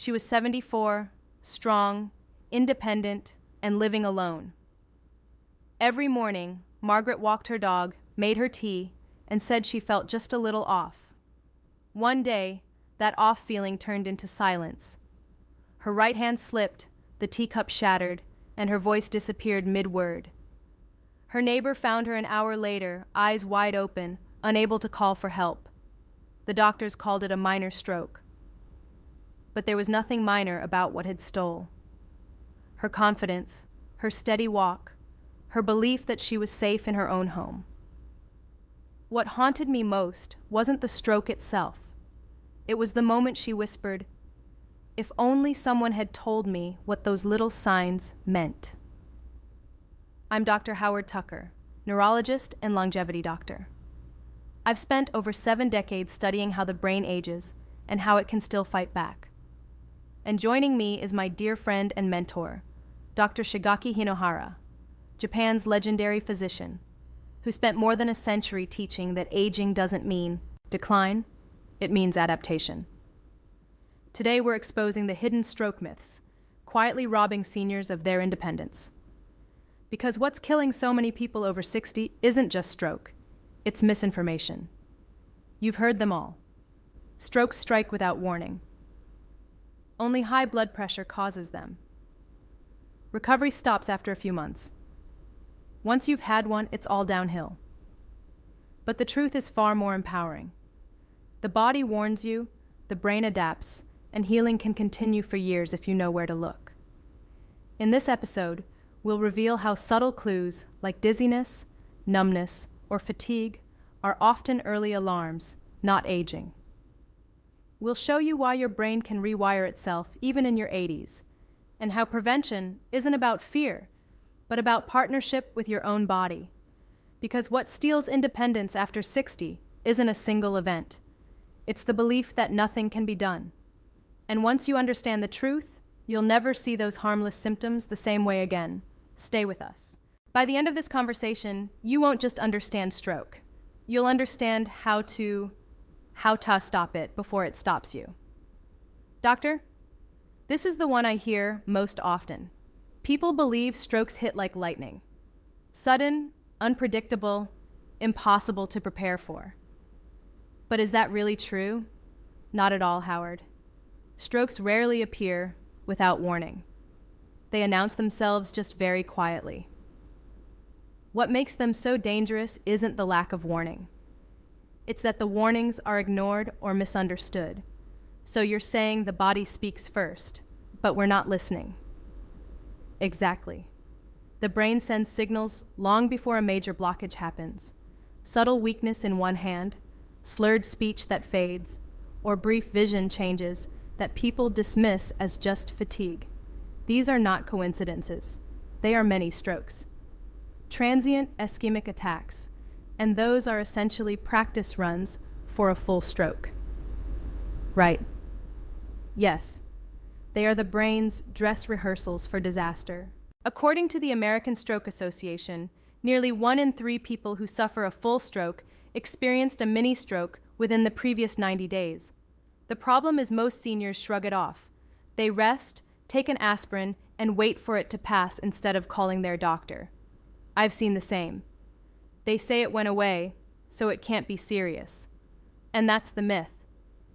She was 74, strong, independent, and living alone. Every morning, Margaret walked her dog, made her tea, and said she felt just a little off. One day, that off feeling turned into silence. Her right hand slipped, the teacup shattered, and her voice disappeared mid-word. Her neighbor found her an hour later, eyes wide open, unable to call for help. The doctors called it a minor stroke. But there was nothing minor about what had stole. Her confidence, her steady walk, her belief that she was safe in her own home. What haunted me most wasn't the stroke itself. It was the moment she whispered, "If only someone had told me what those little signs meant." I'm Dr. Howard Tucker, neurologist and longevity doctor. I've spent over 7 decades studying how the brain ages and how it can still fight back. And joining me is my dear friend and mentor, Dr. Shigaki Hinohara, Japan's legendary physician, who spent more than a century teaching that aging doesn't mean decline, it means adaptation. Today we're exposing the hidden stroke myths, quietly robbing seniors of their independence. Because what's killing so many people over 60 isn't just stroke, it's misinformation. You've heard them all. Strokes strike without warning. Only high blood pressure causes them. Recovery stops after a few months. Once you've had one, it's all downhill. But the truth is far more empowering. The body warns you, the brain adapts, and healing can continue for years if you know where to look. In this episode, we'll reveal how subtle clues like dizziness, numbness, or fatigue are often early alarms, not aging. We'll show you why your brain can rewire itself even in your 80s, and how prevention isn't about fear, but about partnership with your own body. Because what steals independence after 60 isn't a single event. It's the belief that nothing can be done. And once you understand the truth, you'll never see those harmless symptoms the same way again. Stay with us. By the end of this conversation, you won't just understand stroke. You'll understand how to stop it before it stops you. Doctor, this is the one I hear most often. People believe strokes hit like lightning. Sudden, unpredictable, impossible to prepare for. But is that really true? Not at all, Howard. Strokes rarely appear without warning. They announce themselves just very quietly. What makes them so dangerous isn't the lack of warning. It's that the warnings are ignored or misunderstood. So you're saying the body speaks first, but we're not listening. Exactly. The brain sends signals long before a major blockage happens. Subtle weakness in one hand, slurred speech that fades, or brief vision changes that people dismiss as just fatigue. These are not coincidences. They are many strokes. Transient ischemic attacks, and those are essentially practice runs for a full stroke. Right. Yes, they are the brain's dress rehearsals for disaster. According to the American Stroke Association, nearly 1 in 3 people who suffer a full stroke experienced a mini stroke within the previous 90 days. The problem is most seniors shrug it off. They rest, take an aspirin, and wait for it to pass instead of calling their doctor. I've seen the same. They say it went away, so it can't be serious. And that's the myth.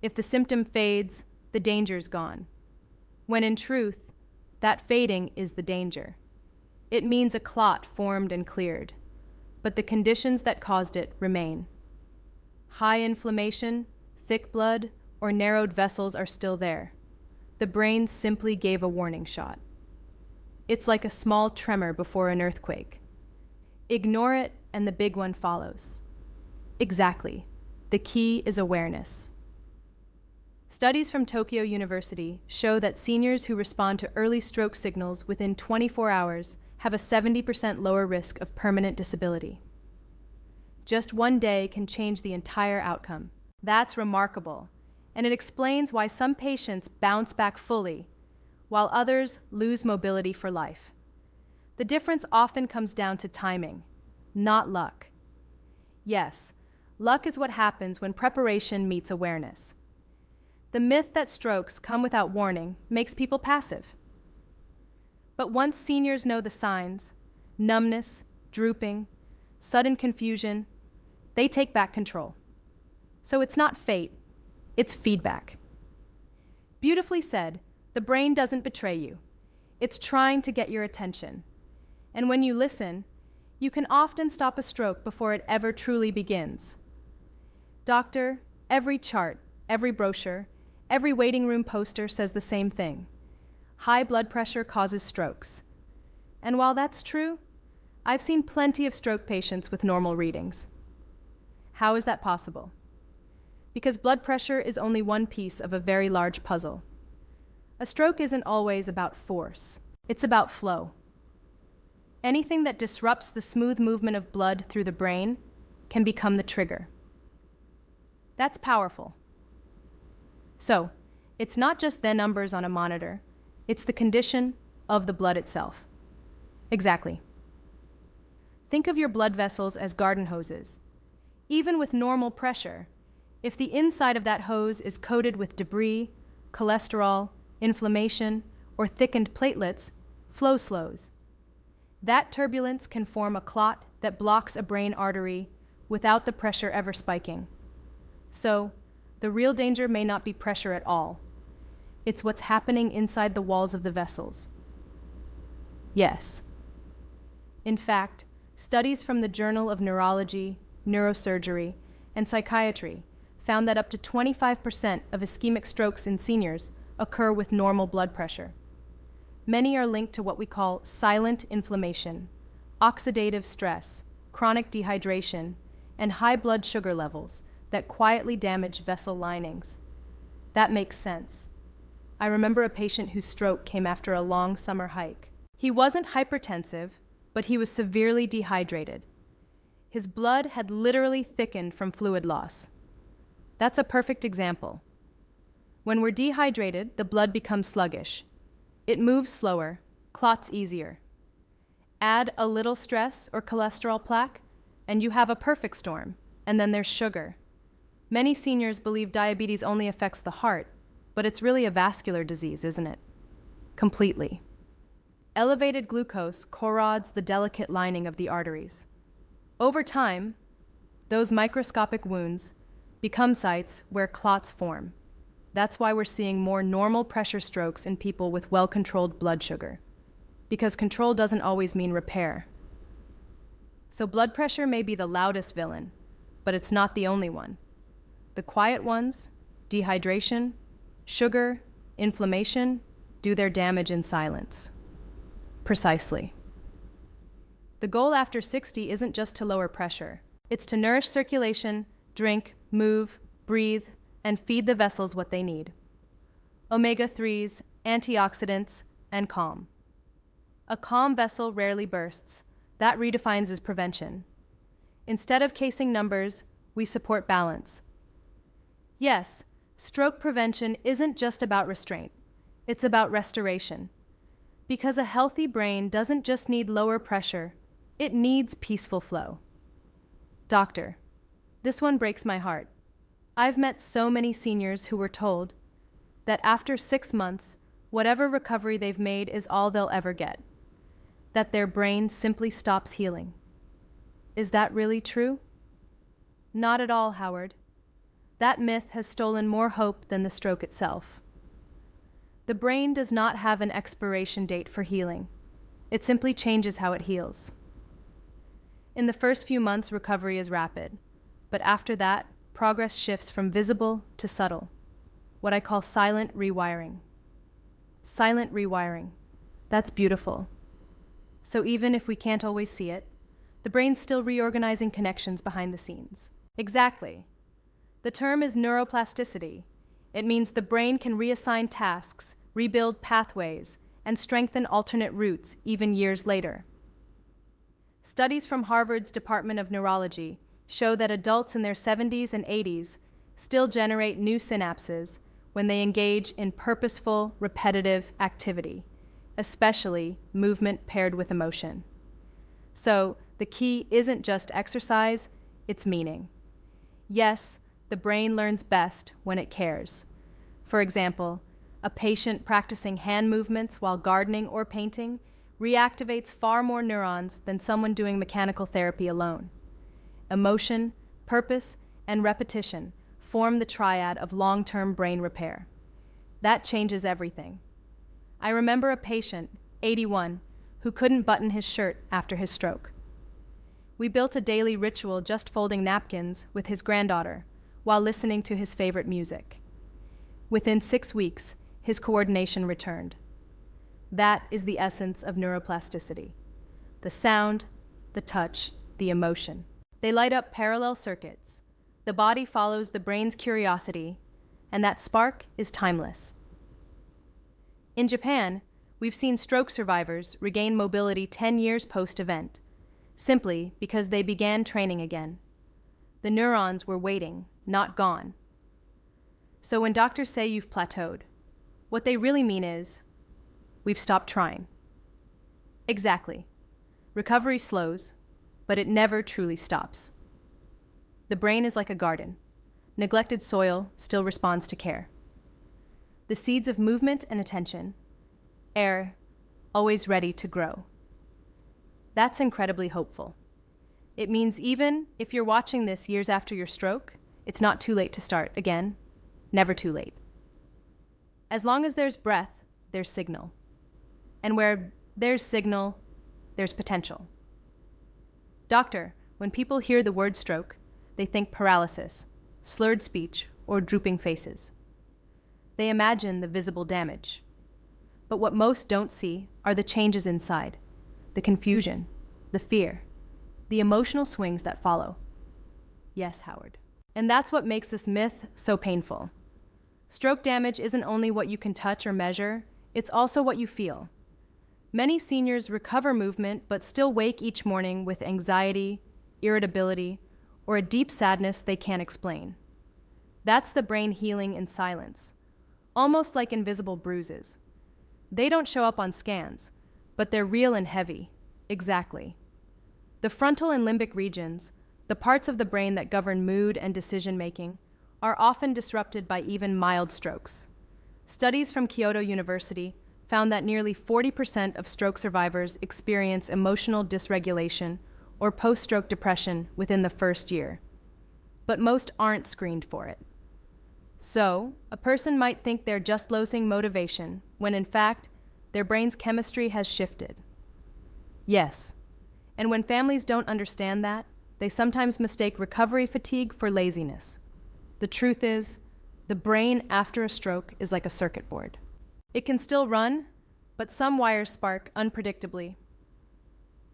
If the symptom fades, the danger's gone. When in truth, that fading is the danger. It means a clot formed and cleared, but the conditions that caused it remain. High inflammation, thick blood, or narrowed vessels are still there. The brain simply gave a warning shot. It's like a small tremor before an earthquake. Ignore it and the big one follows. Exactly. The key is awareness. Studies from Tokyo University show that seniors who respond to early stroke signals within 24 hours have a 70% lower risk of permanent disability. Just one day can change the entire outcome. That's remarkable, and it explains why some patients bounce back fully, while others lose mobility for life. The difference often comes down to timing, not luck. Yes, luck is what happens when preparation meets awareness. The myth that strokes come without warning makes people passive. But once seniors know the signs, numbness, drooping, sudden confusion, they take back control. So it's not fate, it's feedback. Beautifully said, the brain doesn't betray you. It's trying to get your attention. And when you listen, you can often stop a stroke before it ever truly begins. Doctor, every chart, every brochure, every waiting room poster says the same thing. High blood pressure causes strokes. And while that's true, I've seen plenty of stroke patients with normal readings. How is that possible? Because blood pressure is only one piece of a very large puzzle. A stroke isn't always about force, it's about flow. Anything that disrupts the smooth movement of blood through the brain can become the trigger. That's powerful. So, it's not just the numbers on a monitor, it's the condition of the blood itself. Exactly. Think of your blood vessels as garden hoses. Even with normal pressure, if the inside of that hose is coated with debris, cholesterol, inflammation, or thickened platelets, flow slows. That turbulence can form a clot that blocks a brain artery without the pressure ever spiking. So, the real danger may not be pressure at all. It's what's happening inside the walls of the vessels. Yes. In fact, studies from the Journal of Neurology, Neurosurgery, and Psychiatry found that up to 25% of ischemic strokes in seniors occur with normal blood pressure. Many are linked to what we call silent inflammation, oxidative stress, chronic dehydration, and high blood sugar levels that quietly damage vessel linings. That makes sense. I remember a patient whose stroke came after a long summer hike. He wasn't hypertensive, but he was severely dehydrated. His blood had literally thickened from fluid loss. That's a perfect example. When we're dehydrated, the blood becomes sluggish. It moves slower, clots easier. Add a little stress or cholesterol plaque, and you have a perfect storm, and then there's sugar. Many seniors believe diabetes only affects the heart, but it's really a vascular disease, isn't it? Completely. Elevated glucose corrodes the delicate lining of the arteries. Over time, those microscopic wounds become sites where clots form. That's why we're seeing more normal pressure strokes in people with well-controlled blood sugar, because control doesn't always mean repair. So blood pressure may be the loudest villain, but it's not the only one. The quiet ones, dehydration, sugar, inflammation, do their damage in silence. Precisely. The goal after 60 isn't just to lower pressure. It's to nourish circulation, drink, move, breathe, and feed the vessels what they need. Omega-3s, antioxidants, and calm. A calm vessel rarely bursts. That redefines as prevention. Instead of casing numbers, we support balance. Yes, stroke prevention isn't just about restraint. It's about restoration. Because a healthy brain doesn't just need lower pressure, it needs peaceful flow. Doctor, this one breaks my heart. I've met so many seniors who were told that after 6 months, whatever recovery they've made is all they'll ever get. That their brain simply stops healing. Is that really true? Not at all, Howard. That myth has stolen more hope than the stroke itself. The brain does not have an expiration date for healing. It simply changes how it heals. In the first few months, recovery is rapid, but after that, progress shifts from visible to subtle, what I call silent rewiring. Silent rewiring. That's beautiful. So even if we can't always see it, the brain's still reorganizing connections behind the scenes. Exactly. The term is neuroplasticity. It means the brain can reassign tasks, rebuild pathways, and strengthen alternate routes even years later. Studies from Harvard's Department of Neurology show that adults in their 70s and 80s still generate new synapses when they engage in purposeful, repetitive activity, especially movement paired with emotion. So the key isn't just exercise, it's meaning. Yes, the brain learns best when it cares. For example, a patient practicing hand movements while gardening or painting reactivates far more neurons than someone doing mechanical therapy alone. Emotion, purpose, and repetition form the triad of long-term brain repair. That changes everything. I remember a patient, 81, who couldn't button his shirt after his stroke. We built a daily ritual just folding napkins with his granddaughter while listening to his favorite music. Within 6 weeks, his coordination returned. That is the essence of neuroplasticity. The sound, the touch, the emotion. They light up parallel circuits. The body follows the brain's curiosity, and that spark is timeless. In Japan, we've seen stroke survivors regain mobility 10 years post-event, simply because they began training again. The neurons were waiting, not gone. So when doctors say you've plateaued, what they really mean is, we've stopped trying. Exactly. Recovery slows, but it never truly stops. The brain is like a garden. Neglected soil still responds to care. The seeds of movement and attention, air, always ready to grow. That's incredibly hopeful. It means even if you're watching this years after your stroke, it's not too late to start again. Never too late. As long as there's breath, there's signal. And where there's signal, there's potential. Doctor, when people hear the word stroke, they think paralysis, slurred speech, or drooping faces. They imagine the visible damage. But what most don't see are the changes inside, the confusion, the fear, the emotional swings that follow. Yes, Howard. And that's what makes this myth so painful. Stroke damage isn't only what you can touch or measure, it's also what you feel. Many seniors recover movement but still wake each morning with anxiety, irritability, or a deep sadness they can't explain. That's the brain healing in silence, almost like invisible bruises. They don't show up on scans, but they're real and heavy. Exactly. The frontal and limbic regions, the parts of the brain that govern mood and decision-making, are often disrupted by even mild strokes. Studies from Kyoto University found that nearly 40% of stroke survivors experience emotional dysregulation or post-stroke depression within the first year. But most aren't screened for it. So, a person might think they're just losing motivation, when in fact, their brain's chemistry has shifted. Yes, and when families don't understand that, they sometimes mistake recovery fatigue for laziness. The truth is, the brain after a stroke is like a circuit board. It can still run, but some wires spark unpredictably.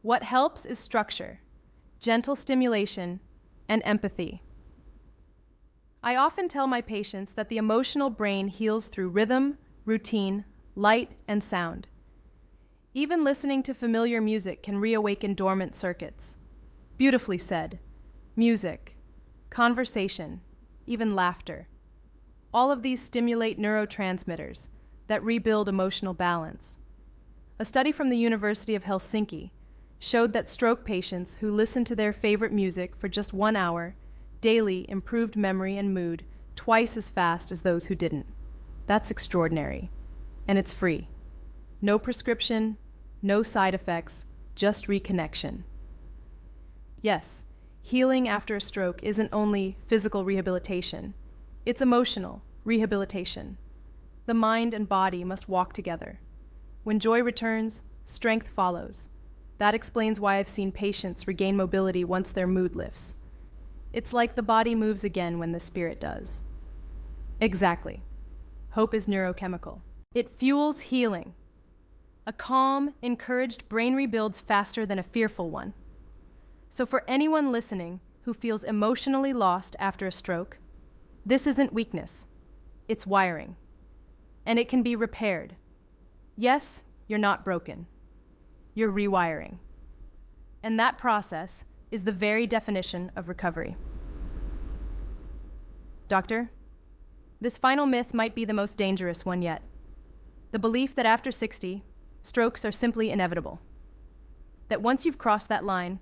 What helps is structure, gentle stimulation, and empathy. I often tell my patients that the emotional brain heals through rhythm, routine, light, and sound. Even listening to familiar music can reawaken dormant circuits. Beautifully said. Music, conversation, even laughter. All of these stimulate neurotransmitters that rebuild emotional balance. A study from the University of Helsinki showed that stroke patients who listened to their favorite music for just 1 hour daily improved memory and mood twice as fast as those who didn't. That's extraordinary. And it's free. No prescription, no side effects, just reconnection. Yes, healing after a stroke isn't only physical rehabilitation, it's emotional rehabilitation. The mind and body must walk together. When joy returns, strength follows. That explains why I've seen patients regain mobility once their mood lifts. It's like the body moves again when the spirit does. Exactly. Hope is neurochemical. It fuels healing. A calm, encouraged brain rebuilds faster than a fearful one. So for anyone listening who feels emotionally lost after a stroke, this isn't weakness. It's wiring. And it can be repaired. Yes, you're not broken. You're rewiring. And that process is the very definition of recovery. Doctor, this final myth might be the most dangerous one yet. The belief that after 60, strokes are simply inevitable. That once you've crossed that line,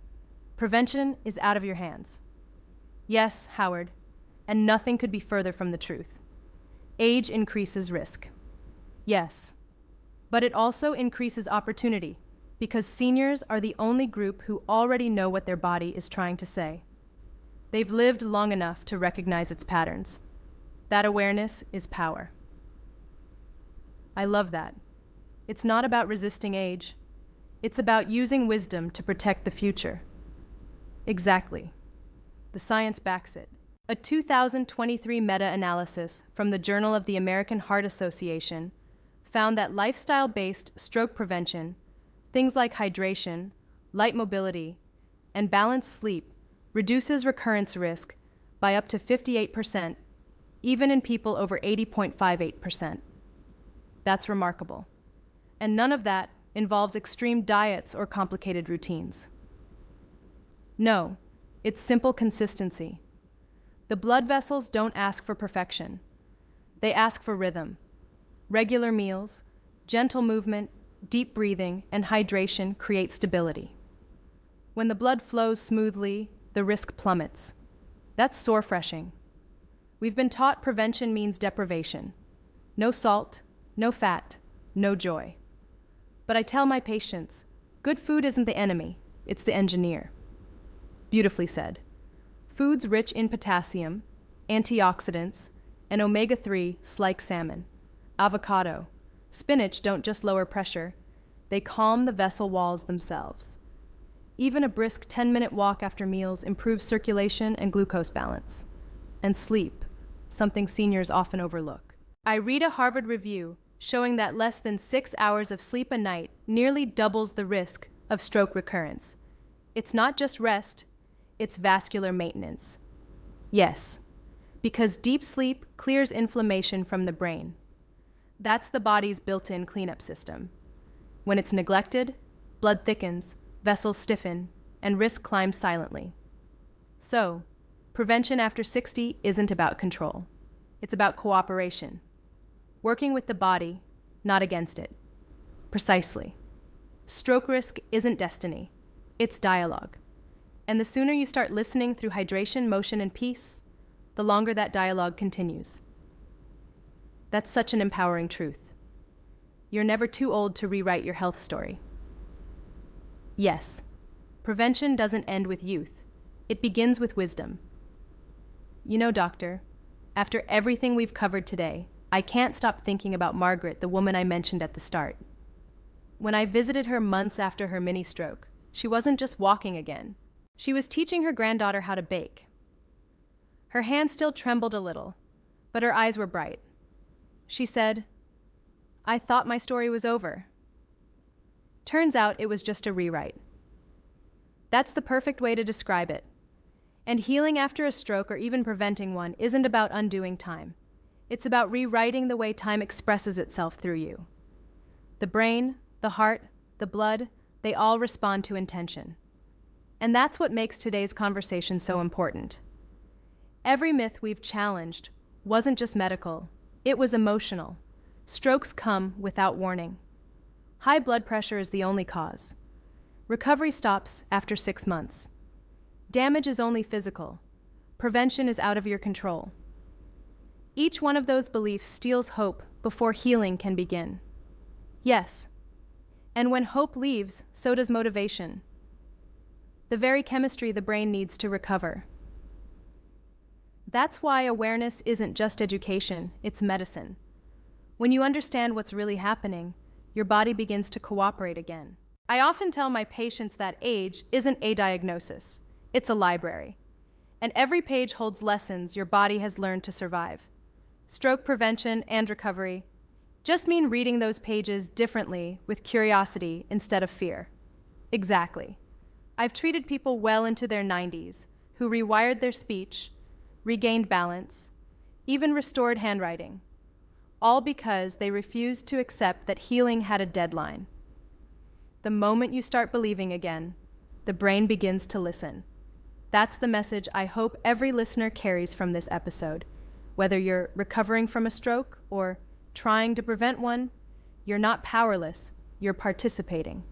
prevention is out of your hands. Yes, Howard, and nothing could be further from the truth. Age increases risk. Yes, but it also increases opportunity because seniors are the only group who already know what their body is trying to say. They've lived long enough to recognize its patterns. That awareness is power. I love that. It's not about resisting age. It's about using wisdom to protect the future. Exactly. The science backs it. A 2023 meta-analysis from the Journal of the American Heart Association found that lifestyle-based stroke prevention, things like hydration, light mobility, and balanced sleep, reduces recurrence risk by up to 58%, even in people over 80.58%. That's remarkable. And none of that involves extreme diets or complicated routines. No, it's simple consistency. The blood vessels don't ask for perfection. They ask for rhythm. Regular meals, gentle movement, deep breathing, and hydration create stability. When the blood flows smoothly, the risk plummets. That's soul-refreshing. We've been taught prevention means deprivation. No salt, no fat, no joy. But I tell my patients, good food isn't the enemy, it's the engineer. Beautifully said. Foods rich in potassium, antioxidants, and omega-3 like salmon, avocado, spinach don't just lower pressure, they calm the vessel walls themselves. Even a brisk 10-minute walk after meals improves circulation and glucose balance. And sleep, something seniors often overlook. I read a Harvard review showing that less than 6 hours of sleep a night nearly doubles the risk of stroke recurrence. It's not just rest, it's vascular maintenance. Yes, because deep sleep clears inflammation from the brain. That's the body's built-in cleanup system. When it's neglected, blood thickens, vessels stiffen, and risk climbs silently. So, prevention after 60 isn't about control. It's about cooperation. Working with the body, not against it. Precisely. Stroke risk isn't destiny. It's dialogue. And the sooner you start listening through hydration, motion, and peace, the longer that dialogue continues. That's such an empowering truth. You're never too old to rewrite your health story. Yes, prevention doesn't end with youth. It begins with wisdom. You know, doctor, after everything we've covered today, I can't stop thinking about Margaret, the woman I mentioned at the start. When I visited her months after her mini stroke, she wasn't just walking again. She was teaching her granddaughter how to bake. Her hand still trembled a little, but her eyes were bright. She said, "I thought my story was over." Turns out it was just a rewrite. That's the perfect way to describe it. And healing after a stroke or even preventing one isn't about undoing time. It's about rewriting the way time expresses itself through you. The brain, the heart, the blood, they all respond to intention. And that's what makes today's conversation so important. Every myth we've challenged wasn't just medical, it was emotional. Strokes come without warning. High blood pressure is the only cause. Recovery stops after 6 months. Damage is only physical. Prevention is out of your control. Each one of those beliefs steals hope before healing can begin. Yes. And when hope leaves, so does motivation. The very chemistry the brain needs to recover. That's why awareness isn't just education, it's medicine. When you understand what's really happening, your body begins to cooperate again. I often tell my patients that age isn't a diagnosis, it's a library. And every page holds lessons your body has learned to survive. Stroke prevention and recovery just mean reading those pages differently with curiosity instead of fear. Exactly. I've treated people well into their 90s who rewired their speech, regained balance, even restored handwriting, all because they refused to accept that healing had a deadline. The moment you start believing again, the brain begins to listen. That's the message I hope every listener carries from this episode. Whether you're recovering from a stroke or trying to prevent one, you're not powerless, you're participating.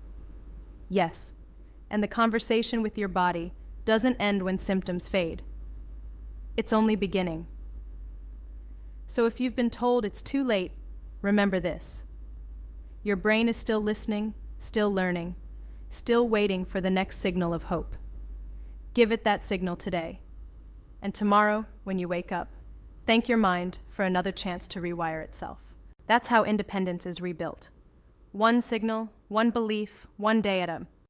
Yes, and the conversation with your body doesn't end when symptoms fade. It's only beginning. So if you've been told it's too late, remember this. Your brain is still listening, still learning, still waiting for the next signal of hope. Give it that signal today. And tomorrow, when you wake up, thank your mind for another chance to rewire itself. That's how independence is rebuilt. One signal, one belief, one day at a